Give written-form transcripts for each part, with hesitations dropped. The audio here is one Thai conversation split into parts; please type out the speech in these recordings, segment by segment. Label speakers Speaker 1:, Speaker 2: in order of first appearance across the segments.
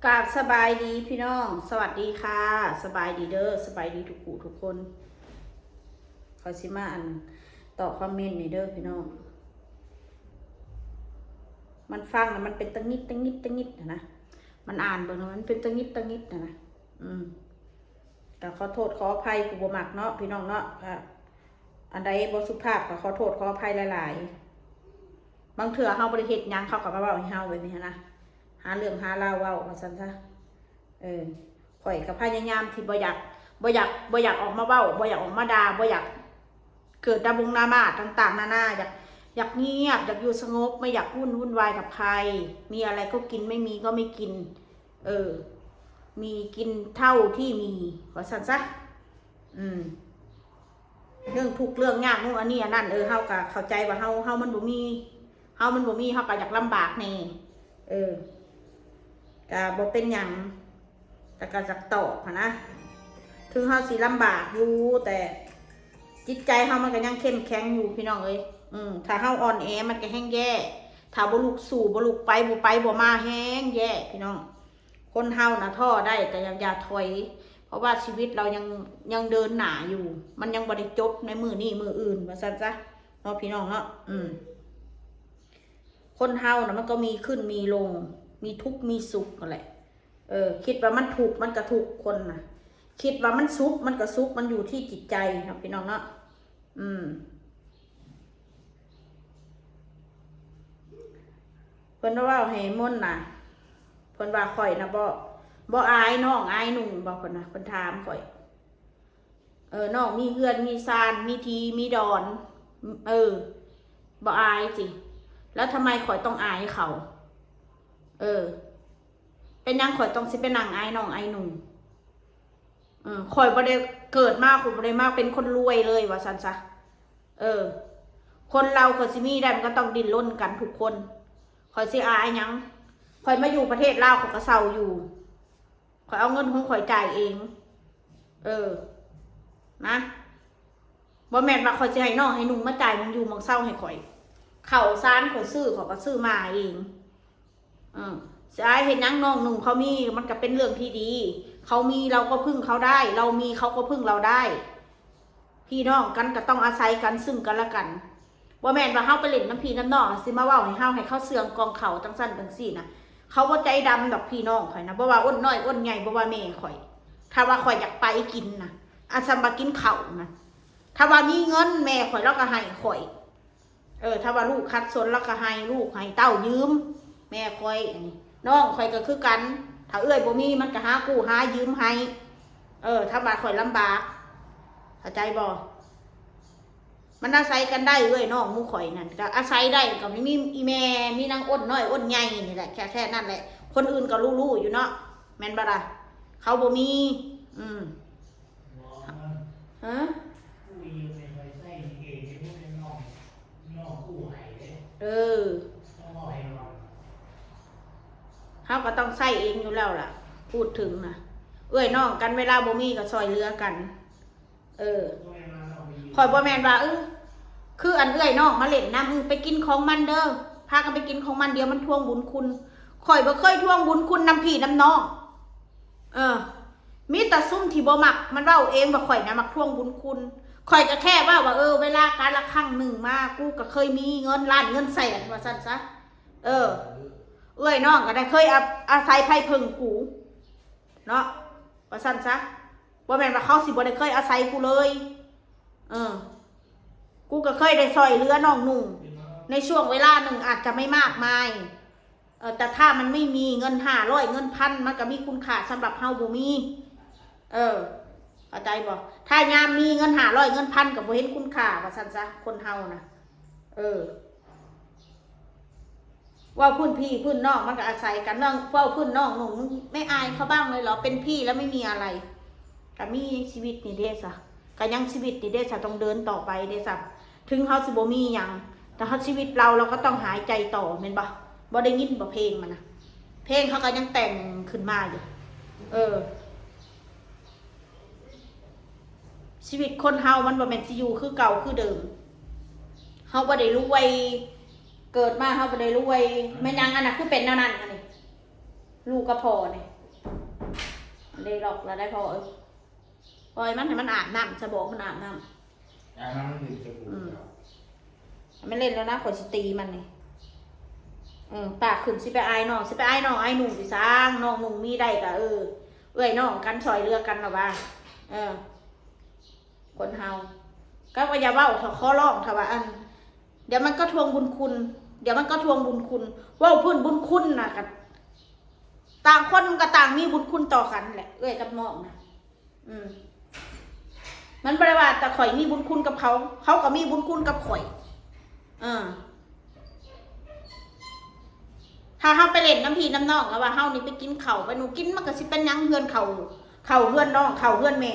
Speaker 1: กราบสบายดีพี่น้องสวัสดีค่ะสบายดีเด้อสบายดีทุกผู้ทุกคนขอสิมาตอบคอมเมนต์นี่เด้อพี่น้องมันฟังนะมันเป็นตังนิดนะมันอ่านเบิ่งนะมันเป็นตังนิดนะแต่ขอโทษขออภัยกูบ่มักเนาะพี่น้องเนาะค่ะอันใดบ่สุภาพก็ขอโทษขออภัยหลายๆบางเถื่อเฮาบ่ได้เฮ็ดหยังเขาก็มาเว้าให้เฮาแบบนี้นะหาเรื่องหาเล่าเว้าว่าซั่นซะข่อยกับพยายามที่บ่อยากออกมาเว้าบ่อยากออกมาด่าบ่อยากเกิดดามาต่างๆนานาอยากเงียบอยากอยู่สงบไม่อยากวุ่นวายกับใครมีอะไรก็กินไม่มีก็ไม่กินมีกินเท่าที่มีว่าซั่นซะเรื่องทุกเรื่องยากนู่นอันนี้อันนั้นเฮาก็เข้าใจว่าเฮามันบ่มีเฮาก็อยากลำบากแน่ก็บ่เป็นหยังแต่ก็จักตอบนะถึงเฮาสิลำบากอยู่แต่จิตใจเฮามันก็ยังเข้มแข็งอยู่พี่น้องเอ้ยถ้าเฮาอ่อนแอมันก็แห้งแย่ถ้าบ่ลุกสู่บ่ลุกไปบ่มาแห้งแย่พี่น้องคนเฮานะท้อได้แต่อย่าถอยเพราะว่าชีวิตเรายังเดินหน้าอยู่มันยังบ่ได้จบในมือนี้มืออื่นว่าซั่นซะเนาะพี่น้องเนาะคนเฮานะมันก็มีขึ้นมีลงมีทุกข์มีสุขนั่นแหละคิดว่ามันถูกมันก็ถูกคนนะคิดว่ามันสุขมันก็สุขมันอยู่ที่จิตใจนะพี่น้องเนาะเพิ่นว่าให้ม่นน่ะเพิ่นว่าข่อยนะบ่อายน้องอายหนุ่งบอกเพิ่นนะเพิ่นถามข่อยน้องมีเฮือนมีซานมีทีมีดอนบ่อายสิแล้วทำไมข่อยต้องอายเขาเป็นยังข่อยต้องสิเป็นนางไอ้น้องไอ้หนุ่มข่อยบ่ได้เกิดมากข่อยบ่ได้มากเป็นคนรวยเลยว่าซั่นซะคนเราข่อยสิมีได้มันก็ต้องดิ้นรนกันทุกคนข่อยสิอายยังข่อยมาอยู่ประเทศลาวข่อยก็เศร้าอยู่ข่อยเอาเงินของข่อยจ่ายเองนะบ่แม่นว่าข่อยสิให้น้องให้หนุ่มมาจ่ายมันอยู่หม้องเศร้าให้ข่อยข้าวสารข่อยซื้อข่อยก็ซื้อมาเองเสียเห็นยังน้องหนุ่มเขามีมันก็เป็นเรื่องที่ดีเขามีเราก็พึ่งเขาได้เรามีเขาก็พึ่งเราได้พี่น้องกันก็ต้องอาศัยกันซึ่งกันและกันบ่แม่นว่าเฮาไปเล่นน้ำพี่น้ำน้องสิมาเว้าให้เฮาให้เขาเสื่องกองเขาจังซั่นจังซี่นะเขาบ่ใจดำดอกพี่น้องข่อยนะบ่ว่าอ้นน้อยอ้นใหญ่บ่ว่าแม่ข่อยถ้าว่าข่อยอยากไปกินนะอาซัมมากินข้าวนะถ้าว่ามีเงินแม่ข่อยแล้วก็ให้ข่อยถ้าว่าลูกคัดสนแล้วก็ให้ลูกให้เต้ายืมแม่ข่อยอันนี้น้องข่อยก็คือกันถ้าเอื้อยบ่มีมันก็หากู้หายืมให้ถ้าว่าข่อยลำบากเข้าใจบ่มันอาศัยกันได้เอ้ยน้องหมู่ข่อยนั่นก็อาศัยได้ก็มีอีแม่มีนางอ้นน้อยอ้นใหญ่นี่แหละแค่นั้นแหละคนอื่นก็รู้อยู่เนาะแม่นบ่ล่ะเขาบ่มีฮะเขาก็ต้องใส่เองอยู่แล้วล่ะพูดถึงนะเอ้ยน้องกันเวลาบ่มีก็ซอยเรือกันคอยบ่แมนว่าคืออันเอ้ยน้องมาเล่นน้ำไปกินของมันเด้อพากันไปกินของมันเดียวมันทวงบุญคุณคอยบ่เคยทวงบุญคุณน้ำพี่น้ำน้องมีแต่ซุ่มที่บ่มักมันเว้าเองว่าข่อยนะมักทวงบุญคุณข่อยก็แค่ว่าเวลาการละครั้งหนึ่งมากูก็เคยมีเงินล้านเงินแสนว่าซั่นซะเอ้ยน้องก็ได้เคยอาศัยไพ่พึ่งกูเนาะว่าซั่นซะว่าแม่นว่าเขาสิบ่ได้เคยอาศัยกูเลยกูก็เคยได้ซอยเรือน้องหนุ่งในช่วงเวลาหนึ่งอาจจะไม่มากมายแต่ถ้ามันไม่มีเงิน500เงิน1,000มันก็มีคุณค่าสำหรับเฮาบ่มีเข้าใจบ่ถ้ายามมีเงิน500เงิน1,000ก็บ่เห็นคุณค่าว่าซั่นซะคนเฮานะว่าพื้นพี่พื้นน้องมันก็อาศัยกันเรื่องว่าพื้นน้องหนุ่มไม่อายเขาบ้างเลยเหรอเป็นพี่แล้วไม่มีอะไรก็มีชีวิตนี่เด้ซะก็ยังชีวิตนี่เด้ซะต้องเดินต่อไปเด้ซะถึงเขาสิบ่มีหยังแต่เขาชีวิตเราก็ต้องหายใจต่อแม่นบ่ได้ยินบ่เพลงมันนะเพลงเขาก็ยังแต่งขึ้นมาอยู่ชีวิตคนเฮามันบ่แม่นสิอยู่คือเก่าคือเดิมเฮาบ่ได้รวยเกิดมาเขาไปได้รวยไม่ยังอันน่ะคือเป็นแนวนั้นอันนี้ลูกกระพอเนี่ย เลยหลอกเราได้พอปล่อยมันให้มันอาบน้ำสะบอกมันอาบน้ำ
Speaker 2: น้ำมันถึงจะบูดแล้ว
Speaker 1: มันเล่นแล้วนะขอสิตีมันนี่ปากขึ้นสิไปอายน้องสิไปอายน้องอายหนุ่มสิสร้างน้องหนุ่มมีได้กะเอ้ยน้องกันซอยเรือกันหรอว่าคนเฮาก็อย่าเว้าเขาข้อร้องค่ะว่าเดี๋ยวมันก็ทวงบุญคุณเดี๋ยวมันก็ทวงบุญคุณว่าพื้นบุญคุณนะกันต่างคนก็ต่างมีบุญคุณต่อกันแหละเอ้ยกับน้องนะมันบริวารแต่ข่อยมีบุญคุณกับเขาเขาก็มีบุญคุณกับข่อยถ้าเฮาไปเล่นน้ำพีน้ำน้องแล้วว่าเฮานี่ไปกินเข่าไปหนูกินมันก็สิเป็นยังเฮือนเข่าเฮือนน้องเข่าเฮือนแม่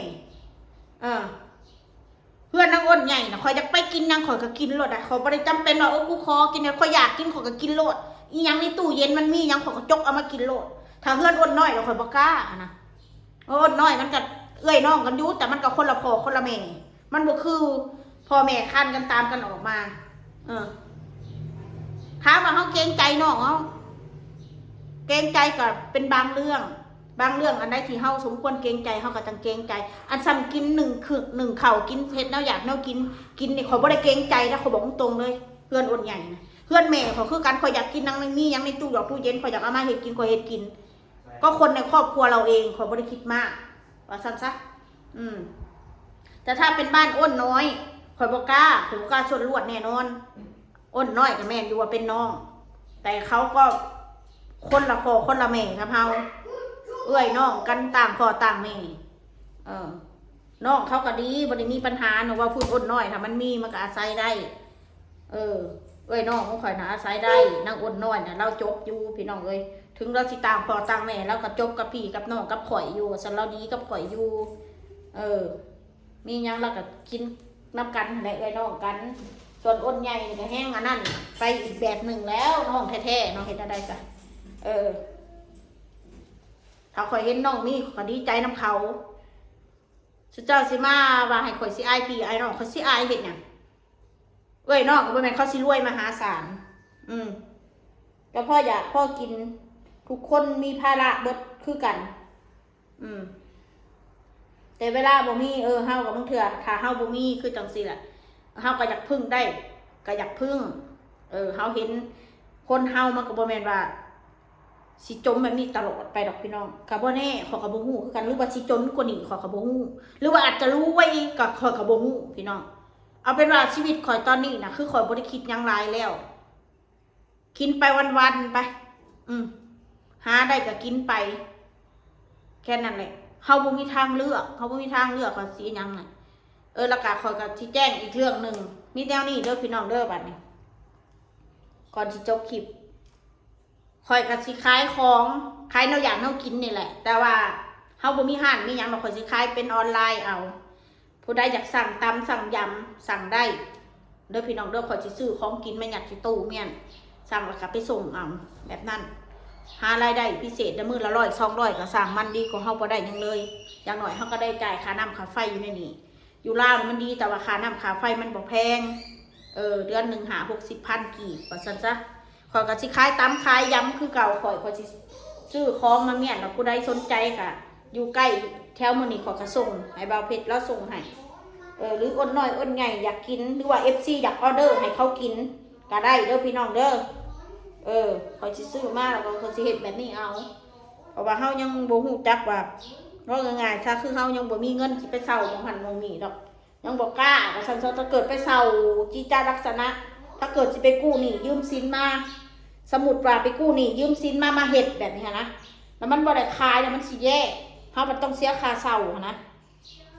Speaker 1: เพื่อนนางอ้นใหญ่นะข่อยอยากไปกินยังข่อยก็กินโลดอ่ะข่อยบ่ได้จำเป็นว่ากูขอกินเนี่ยข่อยอยากกินข่อยก็กินโลดอีหยังในตู้เย็นมันมีหยังข่อยก็จกเอามากินโลดถ้าเพื่อนอ้นน้อยเราข่อยบ่กล้านะอ้นน้อยมันก็เอื้อยน้องกันอยู่แต่มันก็คนละพ่อคนละแม่มันบ่คือพ่อแม่คันกันตามกันออกมาถามว่าเฮาเกรงใจน้องเฮาเกรงใจก็เป็นบางเรื่องอันใดที่เฮาสมควรเกรงใจเฮาก็ต้องเกรงใจอันซ้ำกิน1ข้าวกินเผ็ดแนวอยากแนวกินนี่ขอยบ่ได้เกรงใจนะขอยบอกตรงๆเลยเพื่อนอ้นใหญ่นะเพื่อนแม่เขาคือกันขอยอยากกินนังมียังในตู้เย็นขอยอยากเอามาเฮ็ดกินขอยเฮ็ดกินก็คนในครอบครัวเราเองขอยบ่ได้คิดมากว่าซั่นซะแต่ถ้าเป็นบ้านอ้นน้อยขอยบ่กล้าชวนลวดแน่นอนอ้นน้อยกับแม่อยู่ว่าเป็นน้องแต่เขาก็คนละพ่อคนละแม่ครับเฮาเอ้ยน้องกันต่างพ่อต่างแม่น้องเขาก็ดีบ่ได้มีปัญหาหนูว่าพูดอ้นน้อยถ้ามันมีมันก็อาศัยได้เอ้ยน้องของข่อยน่ะอาศัยได้นางอ้นน้อยน่ะเราจบอยู่พี่น้องเอ้ยถึงเราสิต่างพ่อต่างแม่เราก็จบกับพี่กับน้องกับข่อยอยู่ซั่นเราดีกับข่อยอยู่มีหยังเราก็กินน้ำกันแหละเอ้ยน้องกันส่วนอ้นใหญ่ก็แห้งอันนั้นไปอีกแบบหนึ่งแล้วน้องแท้ๆน้องเฮ็ดได้จ้ะถ้าข่อยเห็นน้องมีก็ดีใจน้ำเขาสุเจ้าสิมาว่าให้ข่อยสิอายพี่อายน้องเขาสิอายเฮ็ดหยังเอ้ยน้องก็บ่แม่นเขาสิรวยมหาศาลก็พ่ออยากพ่อกินทุกคนมีภาระเบิดคือกันแต่เวลาบ่มีเฮากับบางเทื่อถ้าเฮาบ่มีคือจังซี่แหละเฮาก็อยากพึ่งได้ก็อยากพึ่งเฮาเห็นคนเฮามันก็บ่แม่นว่าสิจมแบบนี้ตลอดไปดอกพี่น้องก็บ่แน่ขอยก็บ่ฮู้คือกันหรือว่าสิจนกว่านี้ขอยก็บ่ฮู้หรือว่าอาจจะรู้ไว้ก็ขอยก็บ่ฮู้พี่น้องเอาเป็นว่าชีวิตขอยตอนนี้น่ะคือขอยบ่ได้คิดหยังหลายแล้วกินไปวันๆไปหาได้ก็กินไปแค่นั้นแหละเฮาบ่มีทางเลือกก็สิหยังน่ะแล้วก็ขอยก็สิแจ้งอีกเรื่องนึงมีแนวนี้เด้อพี่น้องเด้อบัดนี้ก่อนสิจบคลิปข่อยก็สิขายของขายแนวอย่างแนวกินนี่แหละแต่ว่าเฮาบ่มีห้านมีหยังดอกข่อยสิขายเป็นออนไลน์เอาผู้ใดอยากสั่งตำสั่งยำสั่งได้เด้อพี่น้องเด้อข่อยสิซื้อของกินมายัดที่ตู้เมียนสั่งแล้วก็ไปส่งเอาแบบนั้นหารายได้พิเศษมื้อละ100 200ก็สั่งมันดีกว่าเฮาบ่ได้หยังเลยอย่างน้อยเฮาก็ได้จ่ายค่าน้ำค่าไฟอยู่ในนี้อยู่ลาวนี่มันดีแต่ว่าค่าน้ำค่าไฟมันบ่แพงเดือนนึง50-60,000กีบว่าซั่นซะข่อยก็สิขายตำขายยำคือเก่าข่อยสิซื้อของมาเมียนแล้วผู้ใดสนใจค่ะอยู่ใกล้แถวมื้อนี้ข่อยก็ส่งให้บ่าวเพชรแล้วส่งให้หรืออ้นน้อยอ้นใหญ่อยากกินหรือว่า FC อยากออเดอร์ให้เขากินก็ได้เด้อพี่น้องเด้อข่อยสิซื้อมาแล้วก็ข่อยสิเฮ็ดแบบนี้เอาเพราะว่าเฮายังบ่ฮู้จักว่าง่ายๆซะคือเฮายังบ่มีเงินสิไปเซาของหันของนี่ดอกยังบ่กล้าว่าซั่นถ้าเกิดไปเซาจิตาลักษณะถ้าเกิดสิไปกู้หนี้ยืมสินมาสมุดว่าไปกู้หนี้ยืมสินมาเฮ็ดแบบนี้นะแล้วมันบ่ได้ขายแล้วมันสิแย่เฮามันต้องเสียค่าเช่านะ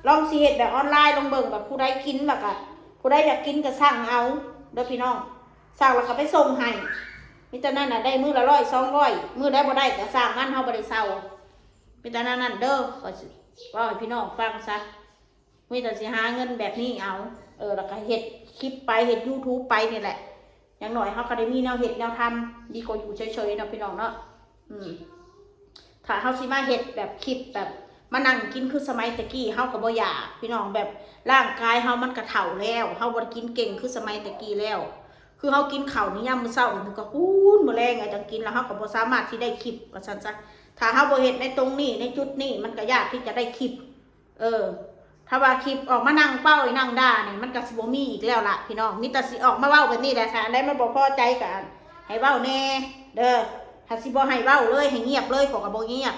Speaker 1: ลองสิเฮ็ดแบบออนไลน์ลองเบิ่งแบบผู้ใดกินแล้วก็ผู้ใดอยากกินก็สั่งเอาเด้อพี่น้องสั่งแล้วก็ไปส่งให้มีแต่นั้นน่ะได้มื้อละ100 200มื้อใดบ่ได้ก็สั่งมันเฮาบ่ได้เช่ามีแต่นั้นเด้อขอว่าให้พี่น้องฟังซะมีแต่สิหาเงินแบบนี้เอาแล้วก็เฮ็ดคลิปไปเฮ็ด YouTube ไปนี่แหละอย่างหน่อยเฮาก็ได้มีแนวเฮ็ดแนวทำดีกว่าอยู่เฉยๆเนาะพี่น้องเนาะถ้าเฮาสิมาเฮ็ดแบบคลิปแบบมานั่งกินคือสมัยตะกี้เฮาก็บ่อยากพี่น้องแบบร่างกายเฮามันก็เฒ่าแล้วเฮาบ่ได้กินเก่งคือสมัยตะกี้แล้วคือเฮากินข้าวนี่ยามมื้อเช้ามันก็ฮู้นมื้อแลงจังกินแล้วเฮาก็บ่สามารถที่ได้คลิปว่าซั่นซะ ถ้าเฮาบ่เฮ็ดในตรงนี้ในจุดนี้มันก็ยากที่จะได้คลิปถ้าว่าคลิปออกมานั่งเป้านั่งด่านี่มันก็สิบ่มีอีกแล้วล่ะพี่น้องมีแต่สิออกมาเว้าแบบนี้แหละค่ะได้มันบ่พอใจกันให้เว้าแน่เด้อถ้าสิบ่ให้เว้าเลยให้เงียบเลยขอยก็บ่เงียบ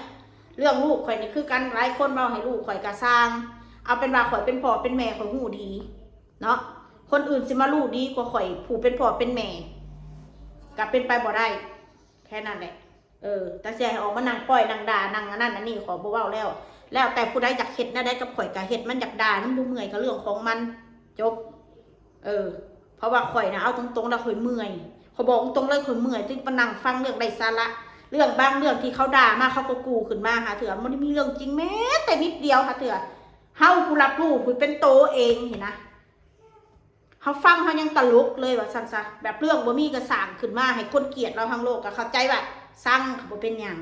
Speaker 1: เรื่องลูกข่อยนี่คือกันหลายคนเว้าให้ลูกข่อยก็สร้างเอาเป็นว่าข่อยเป็นพ่อเป็นแม่ข่อยฮู้ดีเนาะคนอื่นสิมารู้ดีกว่าข่อยผู้เป็นพ่อเป็นแม่ก็เป็นไปบ่ได้แค่นั้นแหละแต่สิให้ออกมานั่งปล่อยนั่งด่านั่งอันนั้นอันนี้ขอบ่เว้าแล้วแต่ผู้ใดอยากเฮ็ดนะได้กับข่อยก็เฮ็ดมันอยากด่ามันบ่เมื่อยก็เรื่องของมันจบเพราะว่าข่อยนะเอาตรงๆแล้วข่อยเมื่อยเขาบอกตรงเลยข่อยเมื่อยที่มานั่งฟังเรื่องไร้สาระเรื่องบางเรื่องที่เขาด่ามาเขาก็กูขึ้นมาหาเถื่อมันไม่มีเรื่องจริงแม้แต่นิดเดียวหาเถื่อเฮาผู้รับรู้ผู้เป็นโตเองเห็นนะเขาฟังเขายังตลกเลยว่าซั่นซะแบบเรื่องบ่มีกระสร้างขึ้นมาให้คนเกลียดเราทั้งโลกก็เข้าใจว่าสร้างบ่เป็นหยัง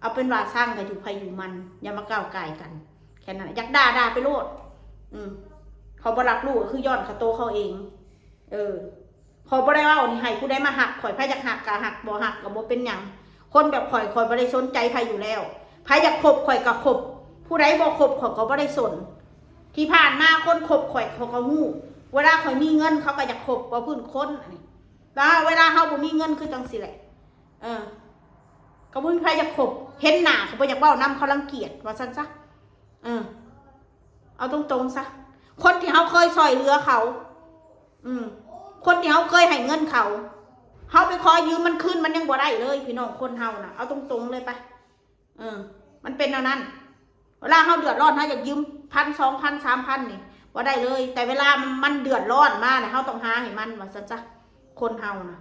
Speaker 1: เอาเป็นว่าสร้างกันอยู่ไผอยู่มันอย่ามาก้าวไก่กันแค่นั้นอยากด่าไปโลดเขาบ่รับรู้คือย้อนเขาโตเขาเองเขาบ่ได้เว้านี่ให้ผู้ใดมาหักข่อยไผอยากหักก็หักบ่หักก็บ่เป็นหยังคนแบบข่อยบ่ได้สนใจไผอยู่แล้วไผอยากคบข่อยก็คบผู้ใดบ่คบข่อยก็บ่ได้สนที่ผ่านมาคนคบข่อยเขาก็ฮู้เวลาข่อยมีเงินเขาก็อยากคบบ่พื้นคนนี่แล้วเวลาเฮาบ่มีเงินคือจังซี่แหละก็บ่มีใครอยากคบเห็นหน้าเขาบ่อยากเว้านำเขารังเกียจว่าซั่นซะเอาตรงๆซะคนที่เฮาเคยช่วยเหลือเขาคนที่เฮาเคยให้เงินเขาเฮาไปขอยืมมันคืนมันยังบ่ได้เลยพี่น้องคนเฮาน่ะเอาตรงๆเลยไปมันเป็นแนวนั้นเวลาเฮาเดือดร้อนเฮาอยากยืม1,000 2,000 3,000นี่บ่ได้เลยแต่เวลามันเดือดร้อนมาเนี่ยเฮาต้องหาให้มันว่าซั่นซะคนเฮาน่ะ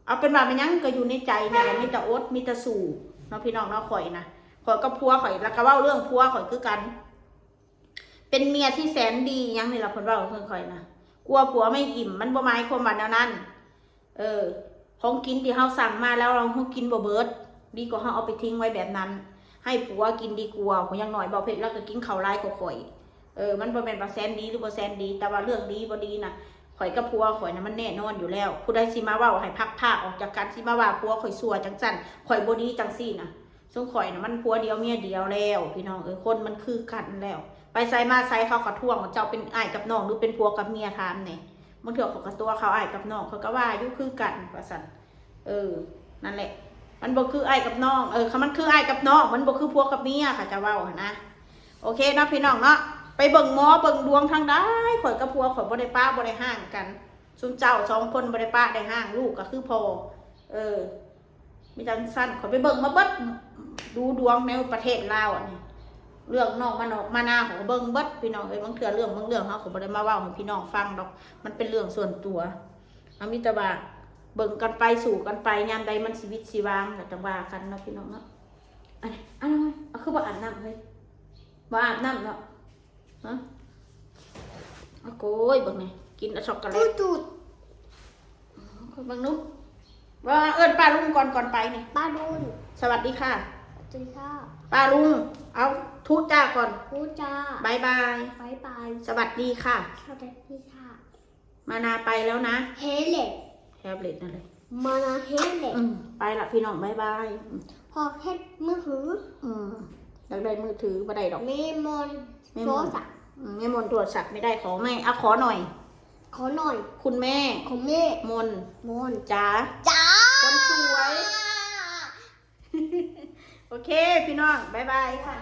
Speaker 1: เอาเป็นว่ามันยังก็อยู่ในใจนี่แหละมีแต่อดมีแต่สู้เนาะพี่น้องเนาะข่อยนะข่อยกับผัวข่อยแล้วก็เว้าเรื่องผัวข่อยคือกันเป็นเมียที่แสนดียังนี่ล่ะเพิ่นเว้าเพิ่นข่อยนะกลัวผัวไม่อิ่มมันบ่หมายความว่าแนวนั้นของกินที่เฮาสั่งมาแล้วเรากินบ่เบิดดีกว่าเฮาเอาไปทิ้งไว้แบบนั้นให้ผัวกินดีกว่าผมยังน้อยบ่เผ็ดแล้วก็กินข้าวหลายกว่าข่อยมันบ่แม่นว่าแสนดีหรือบ่แสนดีแต่ว่าเรื่องดีบ่ดีน่ะข่อยกับผัวข่อยน่ะมันแน่นอนอยู่แล้วผู้ใดสิมาเว้าให้พักออกจากกันสิมาว่าผัวข่อยชั่วจังซั่นข่อยบ่ดีจังซี่น่ะซึ่งข่อยน่ะมันผัวเดียวเมียเดียวแล้วพี่น้องคนมันคือกันแล้วไปใส่มาใส่เขาก็ท่วงว่าเจ้าเป็นอ้ายกับน้องหรือเป็นผัวกับเมียถามแหน่มันเถื่อเขาก็ตัวเขาอ้ายกับน้องเขาก็ว่าอยู่คือกันว่าซั่นนั่นแหละมันบ่คืออ้ายกับน้องค่ะมันคืออ้ายกับน้องมันบ่คือผัวกับเมียค่ะจะเว้าหั่นนะโอเคเนาะพี่น้องเนาะไปเบิ่งหมอเบิ่งดวงทางได้ข่อยกับผัวข่อยบ่ได้ป้าบ่ได้ห่างกันซุมเจ้า2คนบ่ได้ป้าได้ห่างลูกก็คือพ่อมีจังซั่นข่อยไปเบิ่งมาเบิดดูดวงในประเทศลาวอันนี้เรื่องน้องมานอกมานาของเบิ่งเบิดพี่น้องบางเทื่อเรื่องบางเรื่องเฮาก็บ่ได้มาเว้าให้พี่น้องฟังดอกมันเป็นเรื่องส่วนตัวเอามีแต่ว่าเบิ่งกันไปสู่กันไปยามใดมันชีวิตชีวางก็จังว่ากันเนาะพี่น้องเนาะอันนี้เอาคือบ่อาบน้ำเฮ้ยบ่อาบน้ำเนาะฮะโอ้ยบังนี่กินช็อกโกแลตตูดบังนุ๊กว่าป้าลุงก่อนไปนี่
Speaker 2: ป้าลุง
Speaker 1: สวัสดีค่ะ
Speaker 2: สวัสดีค่ะ
Speaker 1: ป้าลุงเอาทูตจ้าก่อน
Speaker 2: ทูตจ้า
Speaker 1: บายบายสวัสดีค่ะ
Speaker 2: สวัสดีค่ะ
Speaker 1: มานาไปแล้วนะ
Speaker 2: เฮเล็
Speaker 1: ตนั่นเลย
Speaker 2: มานาเฮเล็ต
Speaker 1: ไปละพี่น้องบายบาย
Speaker 2: พอเฮ็ดมือถือ
Speaker 1: อยากได้มือถือมาได้ดอก
Speaker 2: เมมอนโทรศัพท์
Speaker 1: แม่มนตรวจสัตว์ไม่ได้ขอไม่ขอหน่อยคุณแม่มนจ๋าคนสวยโอเคพี่น้องบายบายค่ะ